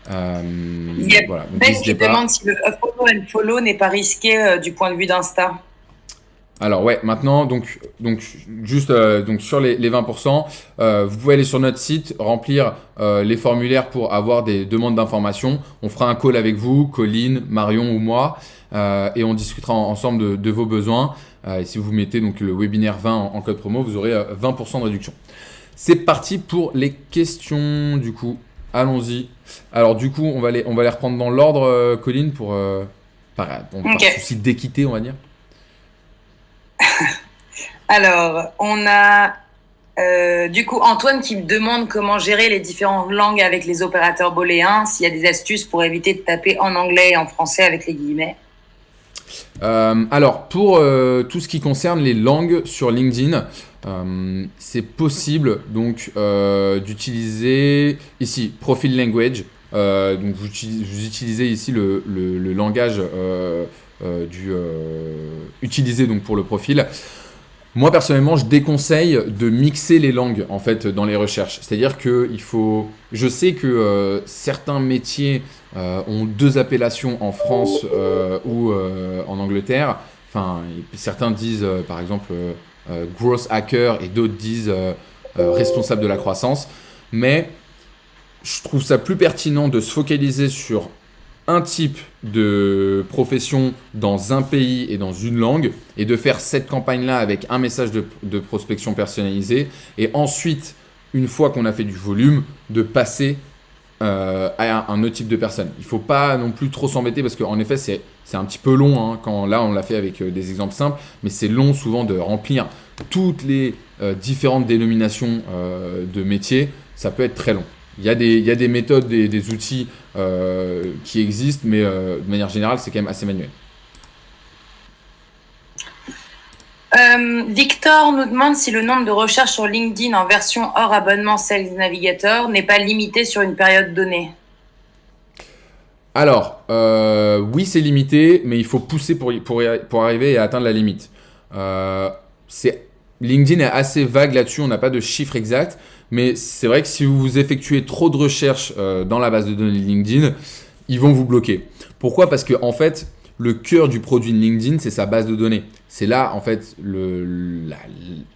Il y a voilà, Ben qui demande si le follow and follow n'est pas risqué du point de vue d'Insta. Alors ouais, maintenant, donc juste donc sur les 20%, vous pouvez aller sur notre site, remplir les formulaires pour avoir des demandes d'informations. On fera un call avec vous, Colline, Marion ou moi, et on discutera ensemble de vos besoins. Et si vous mettez donc le webinaire 20 en code promo, vous aurez 20% de réduction. C'est parti pour les questions du coup. Allons-y. Alors du coup, on va les reprendre dans l'ordre, Colline, par souci d'équité, on va dire. Alors, on a du coup Antoine qui me demande comment gérer les différentes langues avec les opérateurs booléens, s'il y a des astuces pour éviter de taper en anglais et en français avec les guillemets. Alors, pour tout ce qui concerne les langues sur LinkedIn, c'est possible donc d'utiliser ici Profile Language. Donc vous utilisez ici le langage utilisé donc pour le profil. Moi personnellement, je déconseille de mixer les langues en fait dans les recherches. C'est-à-dire que je sais que certains métiers ont 2 appellations en France ou en Angleterre. Enfin, certains disent par exemple growth hacker et d'autres disent responsable de la croissance. Mais je trouve ça plus pertinent de se focaliser sur un type de profession dans un pays et dans une langue et de faire cette campagne-là avec un message de prospection personnalisé et ensuite, une fois qu'on a fait du volume, de passer à un autre type de personne. Il ne faut pas non plus trop s'embêter parce qu'en effet, c'est un petit peu long hein, quand là, on l'a fait avec des exemples simples, mais c'est long souvent de remplir toutes les différentes dénominations de métiers. Ça peut être très long. Il y a des méthodes, des outils qui existent, mais de manière générale, c'est quand même assez manuel. Victor nous demande si le nombre de recherches sur LinkedIn en version hors abonnement Sales Navigator n'est pas limité sur une période donnée. Alors, oui, c'est limité, mais il faut pousser pour arriver à atteindre la limite. C'est LinkedIn est assez vague là-dessus, on n'a pas de chiffre exact, mais c'est vrai que si vous effectuez trop de recherches dans la base de données de LinkedIn, ils vont vous bloquer. Pourquoi ? Parce que en fait, le cœur du produit de LinkedIn, c'est sa base de données. C'est là, en fait,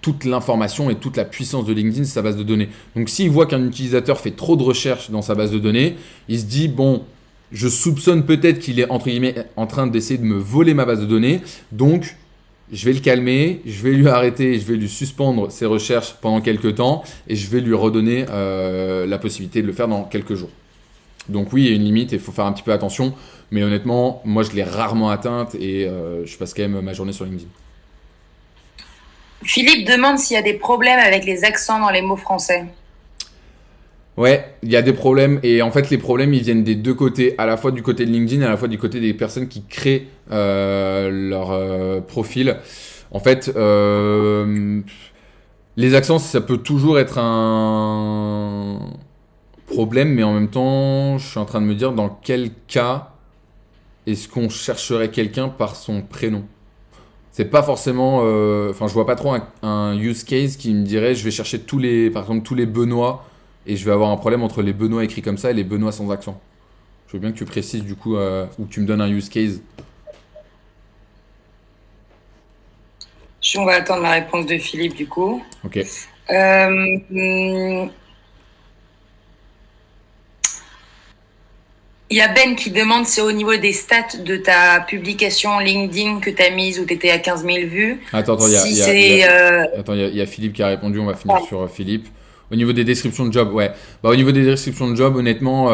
toute l'information et toute la puissance de LinkedIn, c'est sa base de données. Donc, s'il voit qu'un utilisateur fait trop de recherches dans sa base de données, il se dit, bon, je soupçonne peut-être qu'il est, entre guillemets, en train d'essayer de me voler ma base de données. Donc, je vais le calmer, je vais lui arrêter, je vais lui suspendre ses recherches pendant quelques temps et je vais lui redonner la possibilité de le faire dans quelques jours. Donc oui, il y a une limite et il faut faire un petit peu attention. Mais honnêtement, moi, je l'ai rarement atteinte et je passe quand même ma journée sur LinkedIn. Philippe demande s'il y a des problèmes avec les accents dans les mots français. Ouais, il y a des problèmes et en fait, les problèmes, ils viennent des deux côtés, à la fois du côté de LinkedIn et à la fois du côté des personnes qui créent leur profil. En fait, les accents, ça peut toujours être un problème, mais en même temps, je suis en train de me dire dans quel cas est-ce qu'on chercherait quelqu'un par son prénom? C'est pas forcément. Enfin, je vois pas trop un use case qui me dirait je vais chercher par exemple, tous les Benoît et je vais avoir un problème entre les Benoît écrits comme ça et les Benoît sans accent. Je veux bien que tu précises du coup ou que tu me donnes un use case. On va attendre la réponse de Philippe du coup. Ok. Il y a Ben qui demande si au niveau des stats de ta publication LinkedIn que tu as mise où tu étais à 15 000 vues. Attends, il y a Philippe qui a répondu, on va finir sur Philippe. Au niveau des descriptions de job, ouais. Bah, au niveau des descriptions de job, honnêtement,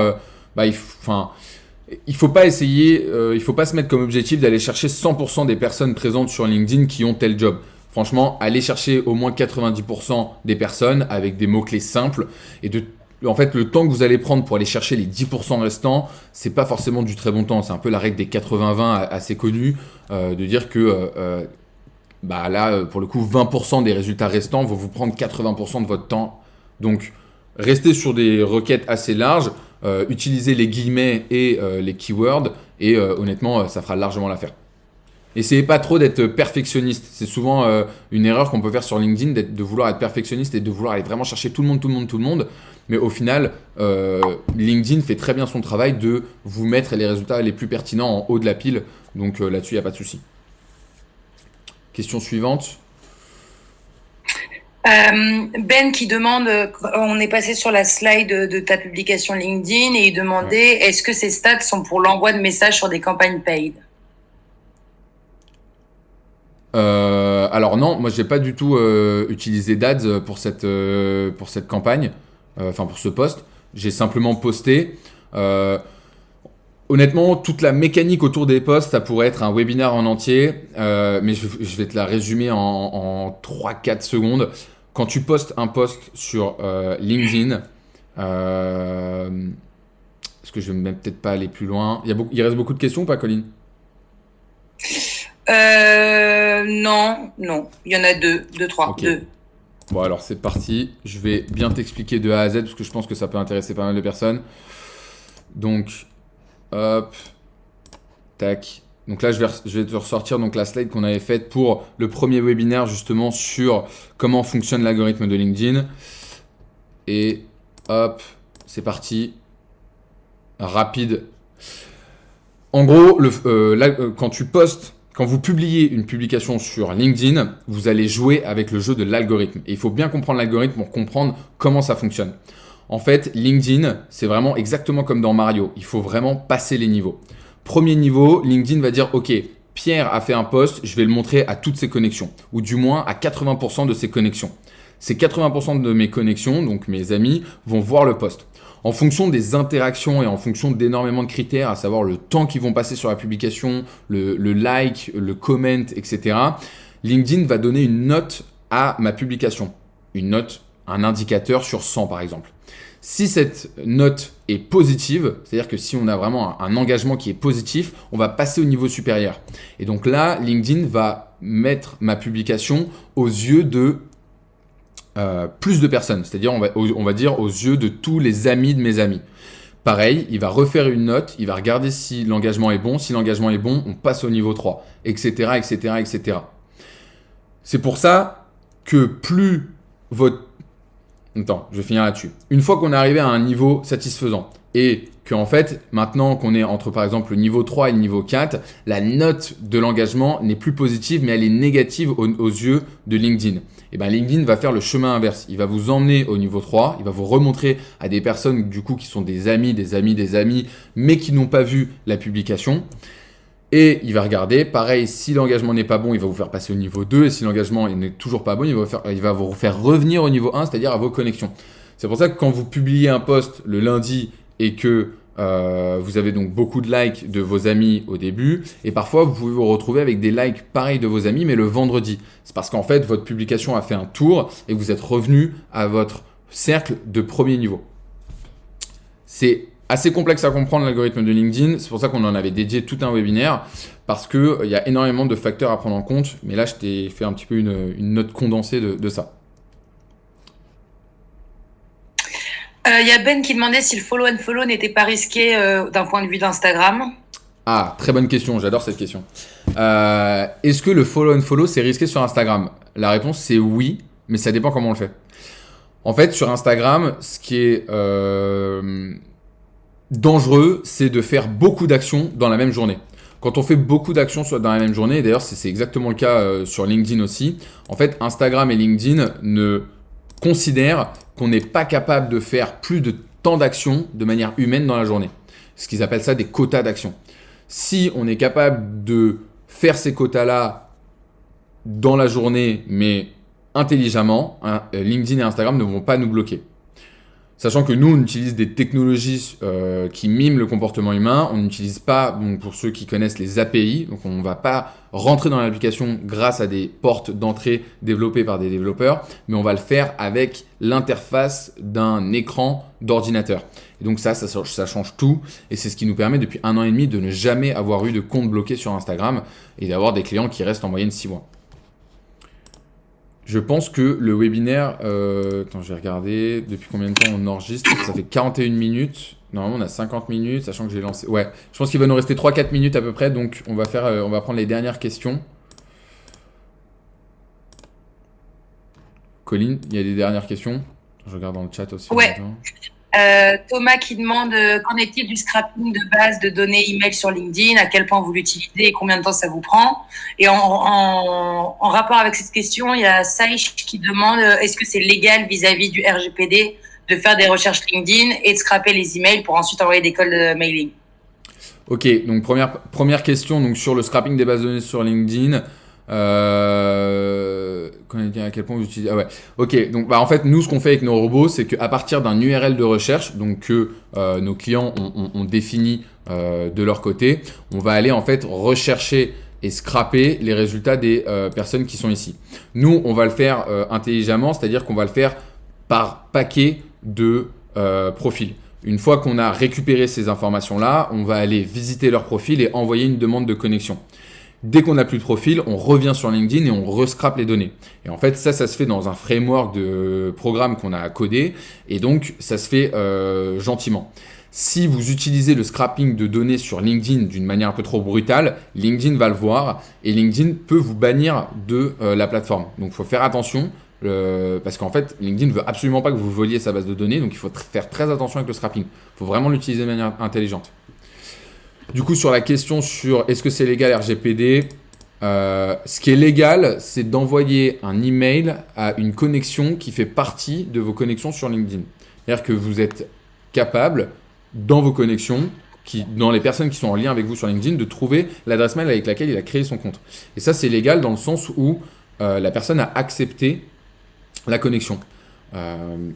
il faut pas essayer, il faut pas se mettre comme objectif d'aller chercher 100% des personnes présentes sur LinkedIn qui ont tel job. Franchement, allez chercher au moins 90% des personnes avec des mots-clés simples et en fait, le temps que vous allez prendre pour aller chercher les 10% restants, c'est pas forcément du très bon temps. C'est un peu la règle des 80-20 assez connue, de dire que là, pour le coup, 20% des résultats restants vont vous prendre 80% de votre temps. Donc, restez sur des requêtes assez larges, utilisez les guillemets et les keywords, et honnêtement, ça fera largement l'affaire. Essayez pas trop d'être perfectionniste. C'est souvent une erreur qu'on peut faire sur LinkedIn, de vouloir être perfectionniste et de vouloir aller vraiment chercher tout le monde. Mais au final, LinkedIn fait très bien son travail de vous mettre les résultats les plus pertinents en haut de la pile. Donc là-dessus, il n'y a pas de souci. Question suivante. Ben qui demande, on est passé sur la slide de ta publication LinkedIn et il demandait est-ce que ces stats sont pour l'envoi de messages sur des campagnes paid? Alors non, moi j'ai pas du tout utilisé d'ads pour cette campagne, pour ce post. J'ai simplement posté. Honnêtement, toute la mécanique autour des posts, ça pourrait être un webinaire en entier, mais je vais te la résumer en 3-4 secondes. Quand tu postes un post sur LinkedIn, est-ce que je vais même peut-être pas aller plus loin? Il reste beaucoup de questions ou pas, Colline? Non. Il y en a deux, trois. Okay. Deux. Bon, alors c'est parti. Je vais bien t'expliquer de A à Z parce que je pense que ça peut intéresser pas mal de personnes. Donc, hop, tac. Donc là, je vais te ressortir donc la slide qu'on avait faite pour le premier webinaire justement sur comment fonctionne l'algorithme de LinkedIn. Et hop, c'est parti. Rapide. En gros, quand vous publiez une publication sur LinkedIn, vous allez jouer avec le jeu de l'algorithme. Et il faut bien comprendre l'algorithme pour comprendre comment ça fonctionne. En fait, LinkedIn, c'est vraiment exactement comme dans Mario. Il faut vraiment passer les niveaux. Premier niveau, LinkedIn va dire « Ok, Pierre a fait un post, je vais le montrer à toutes ses connexions. » Ou du moins à 80% de ses connexions. Ces 80% de mes connexions, donc mes amis, vont voir le post. En fonction des interactions et en fonction d'énormément de critères, à savoir le temps qu'ils vont passer sur la publication, le like, le comment, etc., LinkedIn va donner une note à ma publication. Une note, un indicateur sur 100 par exemple. Si cette note est positive, c'est-à-dire que si on a vraiment un engagement qui est positif, on va passer au niveau supérieur. Et donc là, LinkedIn va mettre ma publication aux yeux de plus de personnes, c'est-à-dire on va dire aux yeux de tous les amis de mes amis. Pareil, il va refaire une note, il va regarder si l'engagement est bon. Si l'engagement est bon, on passe au niveau 3, etc., etc., etc. C'est pour ça, que plus votre... Attends, je vais finir là-dessus. Une fois qu'on est arrivé à un niveau satisfaisant et qu'en fait, maintenant qu'on est entre par exemple le niveau 3 et le niveau 4, la note de l'engagement n'est plus positive mais elle est négative aux yeux de LinkedIn. Et bien LinkedIn va faire le chemin inverse. Il va vous emmener au niveau 3, il va vous remontrer à des personnes du coup qui sont des amis, mais qui n'ont pas vu la publication. Et il va regarder, pareil, si l'engagement n'est pas bon, il va vous faire passer au niveau 2, et si l'engagement n'est toujours pas bon, il va vous faire revenir au niveau 1, c'est-à-dire à vos connexions. C'est pour ça que quand vous publiez un post le lundi et que vous avez donc beaucoup de likes de vos amis au début, et parfois vous pouvez vous retrouver avec des likes pareils de vos amis, mais le vendredi. C'est parce qu'en fait, votre publication a fait un tour et vous êtes revenu à votre cercle de premier niveau. C'est assez complexe à comprendre l'algorithme de LinkedIn, c'est pour ça qu'on en avait dédié tout un webinaire, parce qu'il y a énormément de facteurs à prendre en compte, mais là je t'ai fait un petit peu une note condensée de ça. Il y a Ben qui demandait si le follow and follow n'était pas risqué d'un point de vue d'Instagram. Ah, très bonne question, j'adore cette question. Est-ce que le follow and follow c'est risqué sur Instagram? La réponse c'est oui, mais ça dépend comment on le fait. En fait, sur Instagram, ce qui est dangereux, c'est de faire beaucoup d'actions dans la même journée. Quand on fait beaucoup d'actions dans la même journée, et d'ailleurs c'est exactement le cas sur LinkedIn aussi, en fait Instagram et LinkedIn ne considèrent qu'on n'est pas capable de faire plus de tant d'actions de manière humaine dans la journée. Ce qu'ils appellent ça des quotas d'actions. Si on est capable de faire ces quotas-là dans la journée, mais intelligemment, LinkedIn et Instagram ne vont pas nous bloquer. Sachant que nous, on utilise des technologies qui miment le comportement humain. On n'utilise pas, donc pour ceux qui connaissent les API, donc on ne va pas rentrer dans l'application grâce à des portes d'entrée développées par des développeurs, mais on va le faire avec l'interface d'un écran d'ordinateur. Et donc ça change tout. Et c'est ce qui nous permet depuis 1 an et demi de ne jamais avoir eu de compte bloqué sur Instagram et d'avoir des clients qui restent en moyenne 6 mois. Je pense que le webinaire, attends, je vais regarder depuis combien de temps on enregistre. Ça fait 41 minutes. Normalement, on a 50 minutes, sachant que j'ai lancé. Ouais, je pense qu'il va nous rester 3-4 minutes à peu près. Donc, on va prendre les dernières questions. Colline, il y a des dernières questions. Je regarde dans le chat aussi. Ouais. Thomas qui demande qu'en est-il du scrapping de base de données email sur LinkedIn, à quel point vous l'utilisez et combien de temps ça vous prend. Et en rapport avec cette question, il y a Saïch qui demande est-ce que c'est légal vis-à-vis du RGPD de faire des recherches LinkedIn et de scraper les emails pour ensuite envoyer des calls de mailing. Ok, donc première question donc sur le scrapping des bases de données sur LinkedIn. À quel point vous utilisez. Ah ouais. Ok, donc en fait, nous, ce qu'on fait avec nos robots, c'est qu'à partir d'un URL de recherche, donc que nos clients ont défini de leur côté, on va aller en fait rechercher et scraper les résultats des personnes qui sont ici. Nous, on va le faire intelligemment, c'est-à-dire qu'on va le faire par paquet de profils. Une fois qu'on a récupéré ces informations-là, on va aller visiter leur profil et envoyer une demande de connexion. Dès qu'on n'a plus de profil, on revient sur LinkedIn et on rescrape les données. Et en fait, ça se fait dans un framework de programme qu'on a codé. Et donc, ça se fait gentiment. Si vous utilisez le scrapping de données sur LinkedIn d'une manière un peu trop brutale, LinkedIn va le voir et LinkedIn peut vous bannir de la plateforme. Donc, il faut faire attention parce qu'en fait, LinkedIn ne veut absolument pas que vous voliez sa base de données. Donc, il faut faire très attention avec le scrapping. Il faut vraiment l'utiliser de manière intelligente. Du coup, sur la question sur est-ce que c'est légal RGPD, ce qui est légal, c'est d'envoyer un email à une connexion qui fait partie de vos connexions sur LinkedIn. C'est-à-dire que vous êtes capable, dans vos connexions, dans les personnes qui sont en lien avec vous sur LinkedIn, de trouver l'adresse mail avec laquelle il a créé son compte. Et ça, c'est légal dans le sens où la personne a accepté la connexion.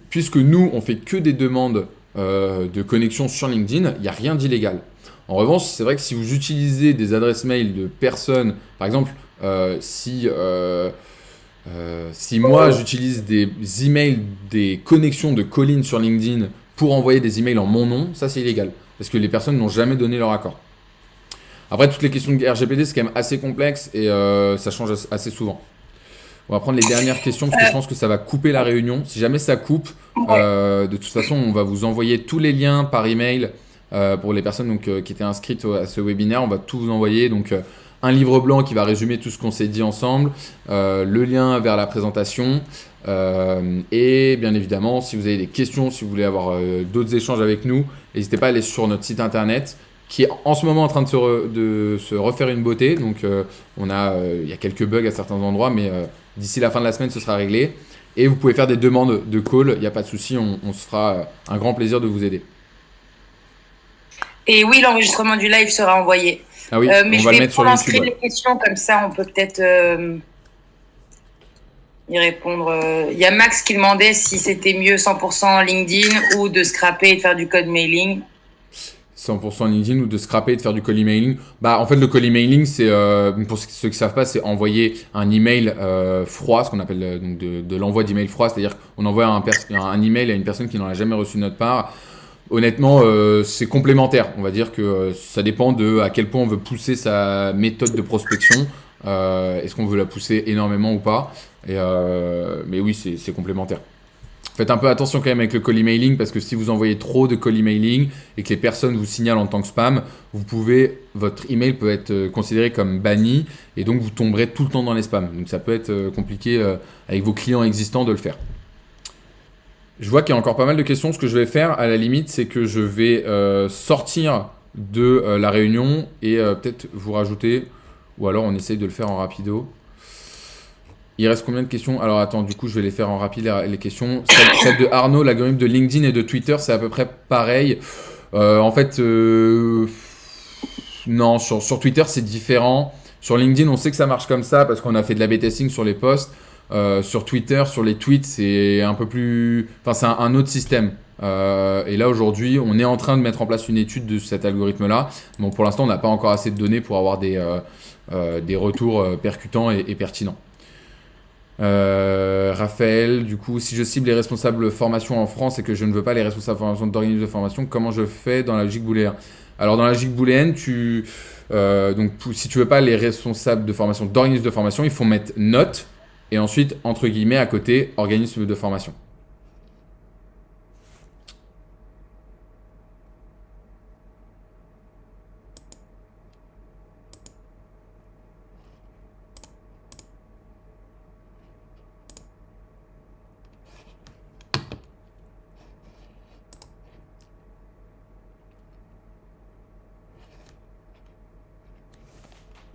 Puisque nous, on fait que des demandes de connexion sur LinkedIn, il n'y a rien d'illégal. En revanche, c'est vrai que si vous utilisez des adresses mail de personnes, par exemple, si moi j'utilise des emails, des connexions de Colline sur LinkedIn pour envoyer des emails en mon nom, ça c'est illégal. Parce que les personnes n'ont jamais donné leur accord. Après, toutes les questions de RGPD, c'est quand même assez complexe et ça change assez souvent. On va prendre les dernières questions parce que je pense que ça va couper la réunion. Si jamais ça coupe, de toute façon, on va vous envoyer tous les liens par email. Pour les personnes donc, qui étaient inscrites à ce webinaire, on va tout vous envoyer. Donc, un livre blanc qui va résumer tout ce qu'on s'est dit ensemble, le lien vers la présentation. Et bien évidemment, si vous avez des questions, si vous voulez avoir d'autres échanges avec nous, n'hésitez pas à aller sur notre site internet qui est en ce moment en train de se refaire une beauté. Donc il y a quelques bugs à certains endroits, mais d'ici la fin de la semaine, ce sera réglé. Et vous pouvez faire des demandes de call, il n'y a pas de souci, on se fera un grand plaisir de vous aider. Et oui, l'enregistrement du live sera envoyé. Ah oui, mais on je va le vais mettre sur prendre YouTube. inscrire les questions, comme ça on peut peut-être y répondre. Il y a Max qui demandait si c'était mieux 100% LinkedIn ou de scraper et de faire du code mailing. 100% LinkedIn ou de scraper et de faire du cold emailing. En fait, le cold emailing, c'est, pour ceux qui ne savent pas, c'est envoyer un email froid, ce qu'on appelle donc de l'envoi d'email froid, c'est-à-dire qu'on envoie un email à une personne qui n'en a jamais reçu de notre part. Honnêtement, c'est complémentaire. On va dire que ça dépend de à quel point on veut pousser sa méthode de prospection. Est-ce qu'on veut la pousser énormément ou pas? Mais oui, c'est complémentaire. Faites un peu attention quand même avec le cold emailing parce que si vous envoyez trop de cold emailing et que les personnes vous signalent en tant que spam, votre email peut être considéré comme banni et donc vous tomberez tout le temps dans les spams. Donc ça peut être compliqué avec vos clients existants de le faire. Je vois qu'il y a encore pas mal de questions. Ce que je vais faire à la limite, c'est que je vais sortir de la réunion et peut-être vous rajouter, ou alors on essaye de le faire en rapido. Il reste combien de questions? Alors attends, du coup je vais les faire en rapide les questions. Celle de Arnaud, l'algorithme de LinkedIn et de Twitter, c'est à peu près pareil. En fait, non, sur Twitter c'est différent. Sur LinkedIn, on sait que ça marche comme ça parce qu'on a fait de l'A/B testing sur les posts. Sur Twitter, sur les tweets, c'est un peu plus... Enfin, c'est un autre système. Et là, aujourd'hui, on est en train de mettre en place une étude de cet algorithme-là. Bon, pour l'instant, on n'a pas encore assez de données pour avoir des retours percutants et pertinents. Raphaël, du coup, si je cible les responsables formation en France et que je ne veux pas les responsables formation d'organismes de formation, comment je fais dans la logique booléenne? Alors, dans la logique booléenne, donc, si tu veux pas les responsables de formation d'organismes de formation, il faut mettre note et ensuite, entre guillemets, à côté, organisme de formation.